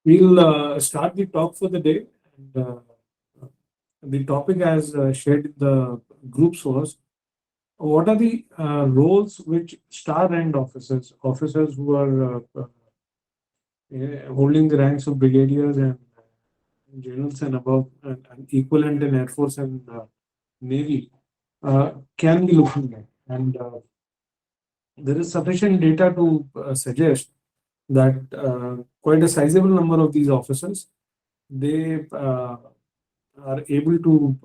We'll start the talk for the day. And, the topic, as shared in the groups, was what are the roles which star ranked officers, officers who are holding the ranks of brigadiers and generals and above, and equivalent in Air Force and Navy, can be looking at. And there is sufficient data to suggest that quite a sizable number of these officers, they are able to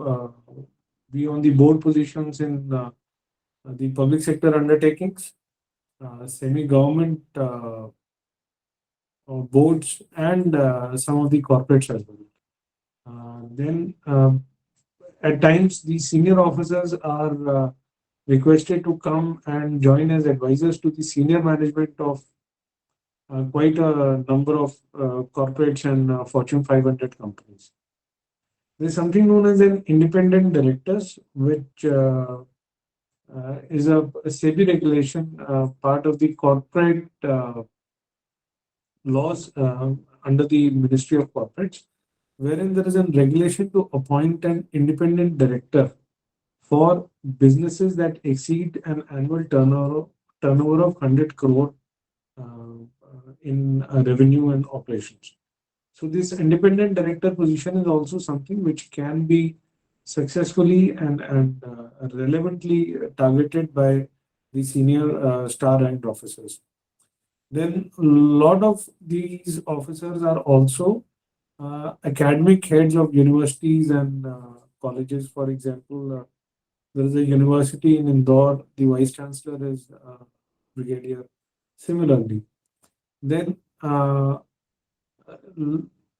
be on the board positions in the public sector undertakings, semi-government boards, and some of the corporates as well. Then, at times, the senior officers are requested to come and join as advisors to the senior management of quite a number of corporates and Fortune 500 companies. There's something known as an independent directors, which is a SEBI regulation, part of the corporate laws under the Ministry of Corporates, wherein there is a regulation to appoint an independent director for businesses that exceed an annual turnover of 100 crore in revenue and operations. So this independent director position is also something which can be successfully and relevantly targeted by the senior star ranked officers. Then a lot of these officers are also academic heads of universities and colleges. For example, there is a university in Indore, the vice chancellor is brigadier. Similarly, then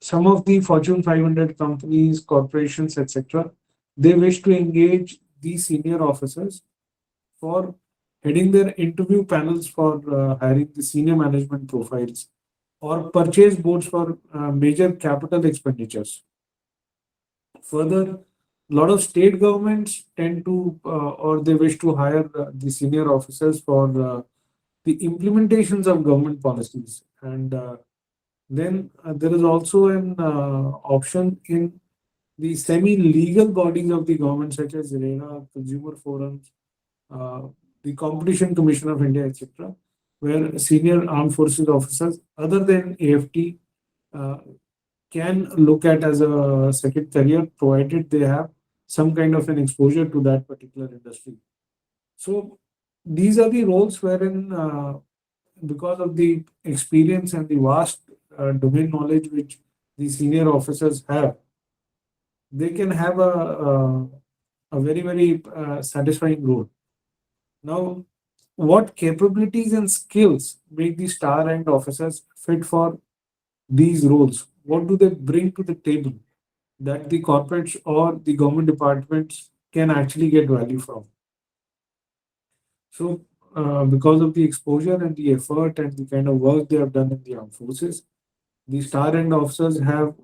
some of the Fortune 500 companies, corporations, etc., they wish to engage these senior officers for heading their interview panels for hiring the senior management profiles or purchase boards for major capital expenditures. Further, a lot of state governments tend to or they wish to hire the senior officers for the implementations of government policies. And then there is also an option in the semi-legal bodies of the government, such as RERA, consumer forums, uh, the Competition Commission of India, etc., where senior armed forces officers, other than AFT, uh, can look at as a second career, provided they have some kind of an exposure to that particular industry. So these are the roles wherein, because of the experience and the vast domain knowledge which the senior officers have, they can have a very satisfying role. Now, what capabilities and skills make the star ranked officers fit for these roles? What do they bring to the table that the corporates or the government departments can actually get value from? So, because of the exposure and the effort and the kind of work they have done in the armed forces, the star ranked officers have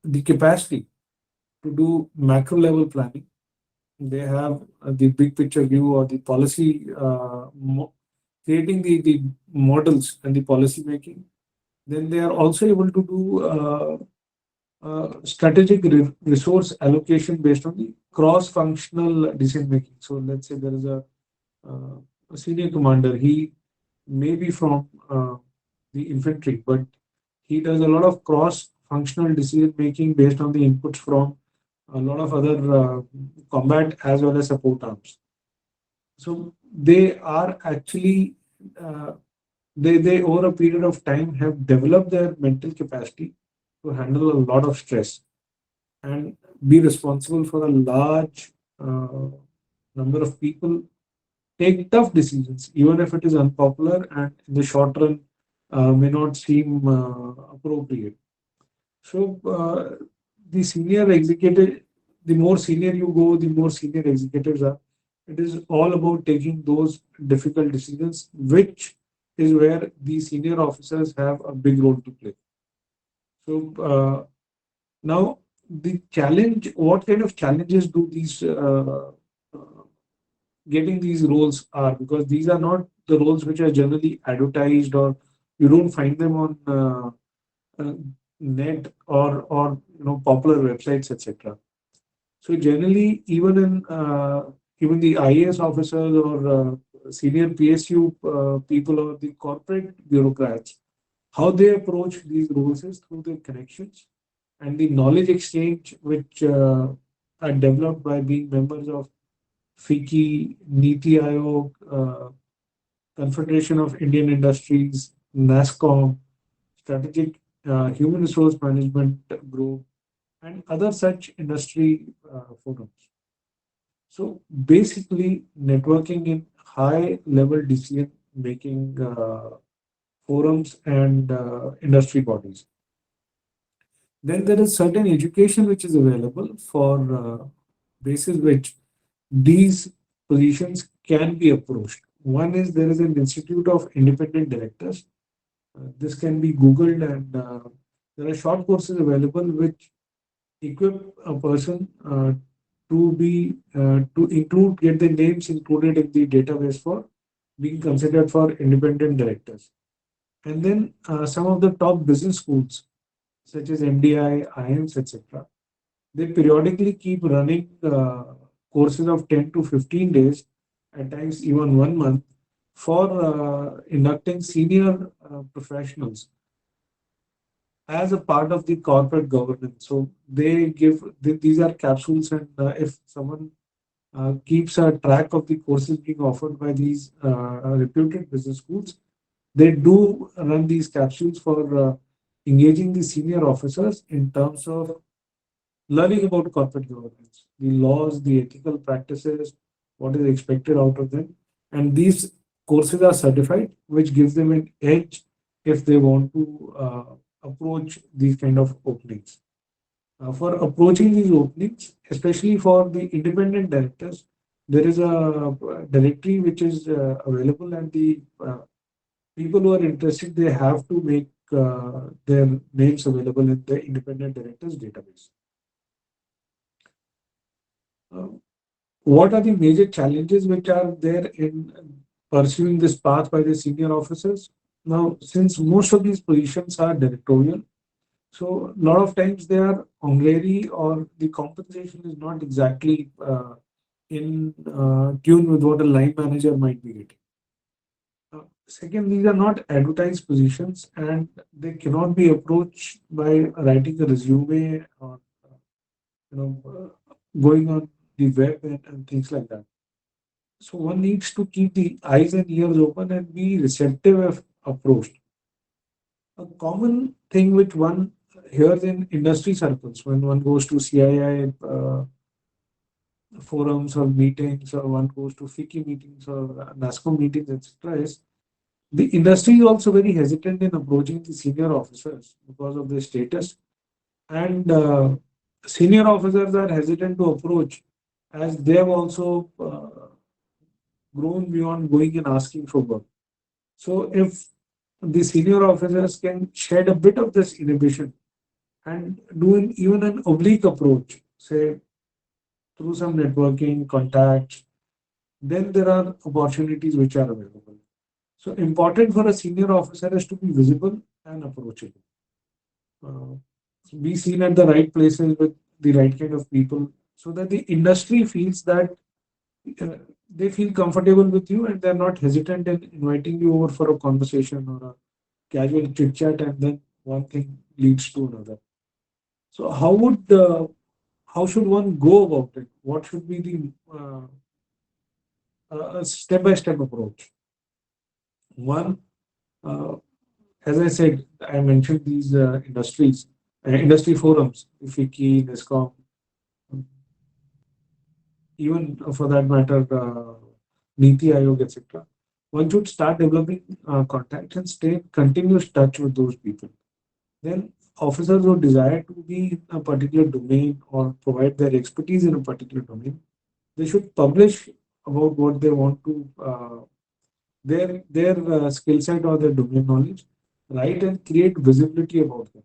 the capacity to do macro level planning. They have the big picture view or the policy, creating the models and the policy making. Then they are also able to do strategic resource allocation based on the cross functional decision making. So let's say there is a senior commander. He may be from the infantry, but he does a lot of cross functional decision making based on the inputs from a lot of other combat as well as support arms. So they are actually, they over a period of time have developed their mental capacity to handle a lot of stress and be responsible for a large number of people, take tough decisions, even if it is unpopular and in the short run may not seem appropriate. So the senior executive, the more senior you go, the more senior executives are. It is all about taking those difficult decisions, which is where the senior officers have a big role to play. So now the challenge, what kind of challenges do these getting these roles are? Because these are not the roles which are generally advertised, or you don't find them on net or popular websites, etc. So generally, even the IAS officers or senior PSU people or the corporate bureaucrats, how they approach these roles is through their connections and the knowledge exchange which are developed by being members of FICCI, NITI Aayog, Confederation of Indian Industries, NASSCOM, Strategic Human Resource Management Group, and other such industry forums. So basically, networking in high level decision making forums and industry bodies. Then there is certain education which is available for basis which these positions can be approached. One is there is an Institute of Independent Directors. This can be Googled, and there are short courses available which equip a person to include get the names included in the database for being considered for independent directors. And then some of the top business schools such as MDI, IIMS, etc. They periodically keep running courses of 10 to 15 days, at times even 1 month, for inducting senior professionals as a part of the corporate governance. So they give these are capsules, and if someone keeps a track of the courses being offered by these reputed business schools, they do run these capsules for engaging the senior officers in terms of learning about corporate governance, the laws, the ethical practices, what is expected out of them. And these courses are certified, which gives them an edge if they want to approach these kind of openings. For approaching these openings, especially for the independent directors, there is a directory which is available, and the people who are interested, they have to make their names available in the independent directors database. Uh, what are the major challenges which are there in pursuing this path by the senior officers? Now, since most of these positions are directorial, so a lot of times they are honorary or the compensation is not exactly in tune with what a line manager might be getting. Second, these are not advertised positions and they cannot be approached by writing a resume or going on the web and things like that. So one needs to keep the eyes and ears open and be receptive if approached. A common thing which one hears in industry circles when one goes to CII forums or meetings, or one goes to FICCI meetings or NASSCOM meetings, etc., is the industry is also very hesitant in approaching the senior officers because of their status, and senior officers are hesitant to approach as they have also grown beyond going and asking for work. So if the senior officers can shed a bit of this inhibition and do even an oblique approach, say through some networking contacts, then there are opportunities which are available. So important for a senior officer is to be visible and approachable. Uh, be seen at the right places with the right kind of people so that the industry feels that uh, they feel comfortable with you and they're not hesitant in inviting you over for a conversation or a casual chit chat, and then one thing leads to another. So how should one go about it? What should be the step by step approach? One, uh, as I said, I mentioned these industry forums, FICCI, NESCOM, even for that matter, Niti Aayog, etc. One should start developing contacts and stay in continuous touch with those people. Then officers who desire to be in a particular domain or provide their expertise in a particular domain, they should publish about what they want to their skill set or their domain knowledge, write and create visibility about them.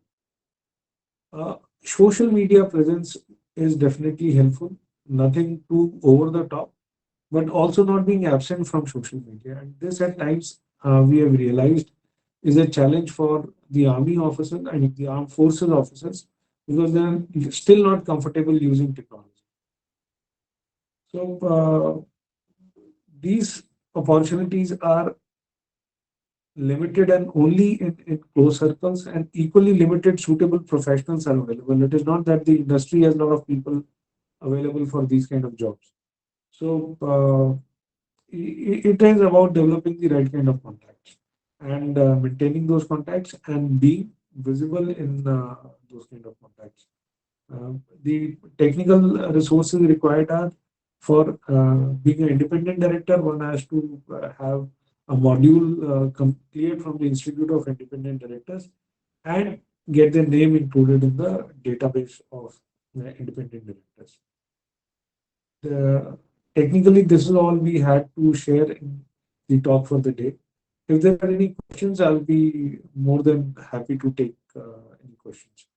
Social media presence is definitely helpful, nothing too over the top, but also not being absent from social media. And this at times we have realized is a challenge for the army officers and the armed forces officers because they're still not comfortable using technology. So these opportunities are limited and only in close circles, and equally limited suitable professionals are available. It is not that the industry has a lot of people available for these kind of jobs. So it is about developing the right kind of contacts and maintaining those contacts and being visible in those kind of contacts. The technical resources required are for being an independent director, one has to have a module cleared from the Institute of Independent Directors and get their name included in the database of independent directors. Technically, this is all we had to share in the talk for the day. If there are any questions, I'll be more than happy to take any questions.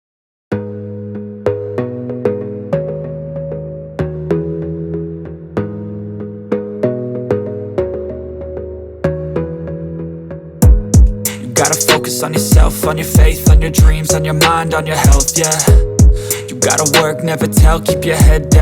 You gotta focus on yourself, on your faith, on your dreams, on your mind, on your health, yeah. You gotta work, never tell, keep your head down.